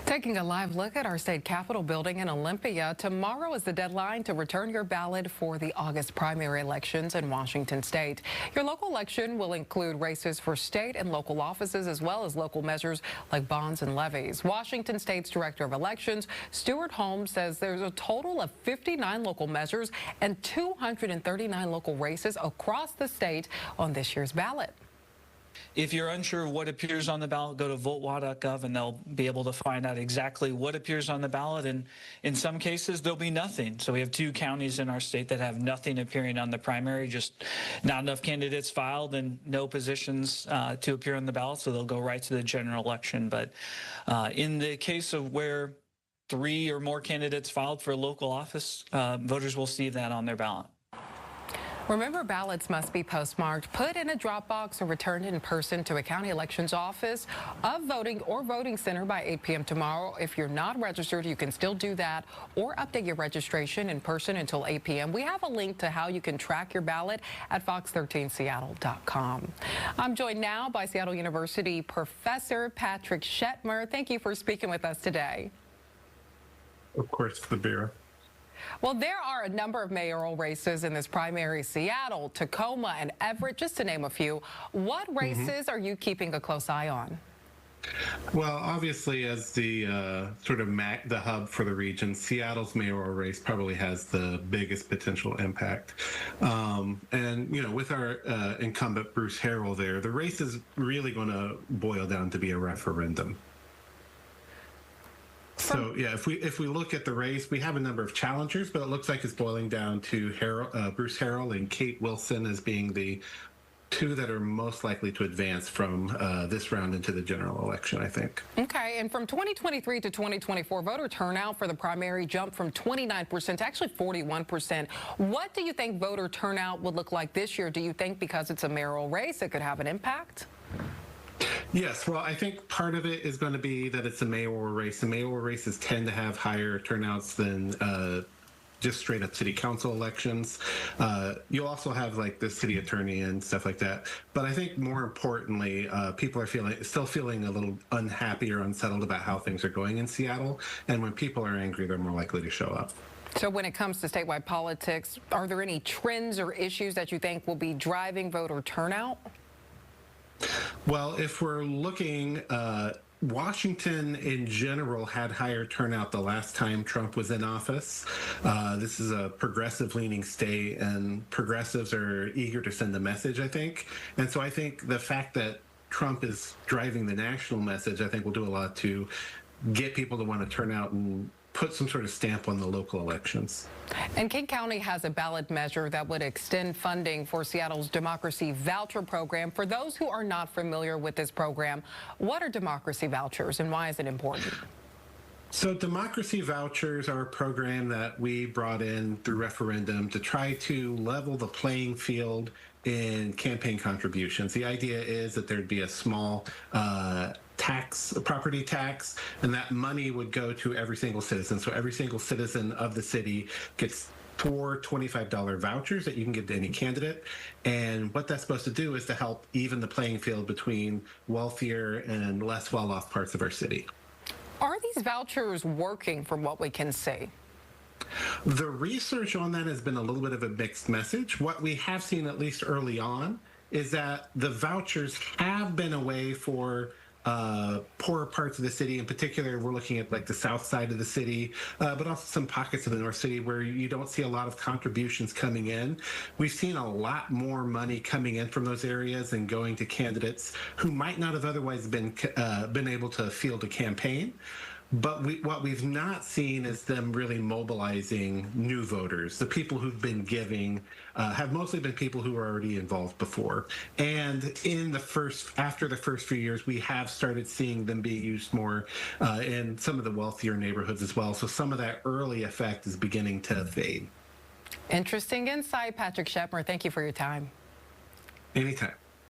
Taking a live look at our state capitol building in Olympia, tomorrow is the deadline to return your ballot for the August primary elections in Washington state. Your local election will include races for state and local offices, as well as local measures like bonds and levies. Washington state's director of elections, Stuart Holmes, says there's a total of 59 local measures and 239 local races across the state on this year's ballot. If you're unsure of what appears on the ballot, go to votewa.gov and they'll be able to find out exactly what appears on the ballot. And in some cases, there'll be nothing. So we have 2 counties in our state that have nothing appearing on the primary, just not enough candidates filed and no positions to appear on the ballot. So they'll go right to the general election. But in the case of where 3 or more candidates filed for a local office, voters will see that on their ballot. Remember, ballots must be postmarked, put in a drop box, or returned in person to a county elections office of voting or voting center by 8 p.m. tomorrow. If you're not registered, you can still do that or update your registration in person until 8 p.m. We have a link to how you can track your ballot at fox13seattle.com. I'm joined now by Seattle University Professor Patrick Shetmer. Thank you for speaking with us today. Of course, the Bureau. Well, there are a number of mayoral races in this primary: Seattle, Tacoma, and Everett, just to name a few. What races are you keeping a close eye on? Well, obviously, as the the hub for the region, Seattle's mayoral race probably has the biggest potential impact. And, you know, with our incumbent Bruce Harrell there, the race is really going to boil down to be a referendum. So, yeah, if we look at the race, we have a number of challengers, but it looks like it's boiling down to Bruce Harrell and Kate Wilson as being the 2 that are most likely to advance from this round into the general election, I think. Okay, and from 2023 to 2024, voter turnout for the primary jumped from 29% to actually 41%. What do you think voter turnout would look like this year? Do you think because it's a mayoral race, it could have an impact? Yes, well, I think part of it is going to be that it's a mayoral race. The mayoral races tend to have higher turnouts than just straight up city council elections. You'll also have like the city attorney and stuff like that. But I think more importantly, people are still feeling a little unhappy or unsettled about how things are going in Seattle. And when people are angry, they're more likely to show up. So when it comes to statewide politics, are there any trends or issues that you think will be driving voter turnout? Well, if we're looking, Washington in general had higher turnout the last time Trump was in office. This is a progressive-leaning state, and progressives are eager to send a message, I think. And so I think the fact that Trump is driving the national message, I think, will do a lot to get people to want to turn out and put some sort of stamp on the local elections. And King County has a ballot measure that would extend funding for Seattle's Democracy Voucher Program. For those who are not familiar with this program, what are democracy vouchers and why is it important? So democracy vouchers are a program that we brought in through referendum to try to level the playing field in campaign contributions. The idea is that there'd be a small property tax, and that money would go to every single citizen. So every single citizen of the city gets 4 $25 vouchers that you can give to any candidate. And what that's supposed to do is to help even the playing field between wealthier and less well-off parts of our city. Are these vouchers working from what we can see? The research on that has been a little bit of a mixed message. What we have seen, at least early on, is that the vouchers have been a way for poorer parts of the city. In particular, we're looking at like the south side of the city, but also some pockets of the north city where you don't see a lot of contributions coming in. We've seen a lot more money coming in from those areas and going to candidates who might not have otherwise been able to field a campaign. But what we've not seen is them really mobilizing new voters. The people who've been giving have mostly been people who were already involved before. And after the first few years, we have started seeing them be used more in some of the wealthier neighborhoods as well. So some of that early effect is beginning to fade. Interesting insight, Patrick Shetmer. Thank you for your time. Anytime.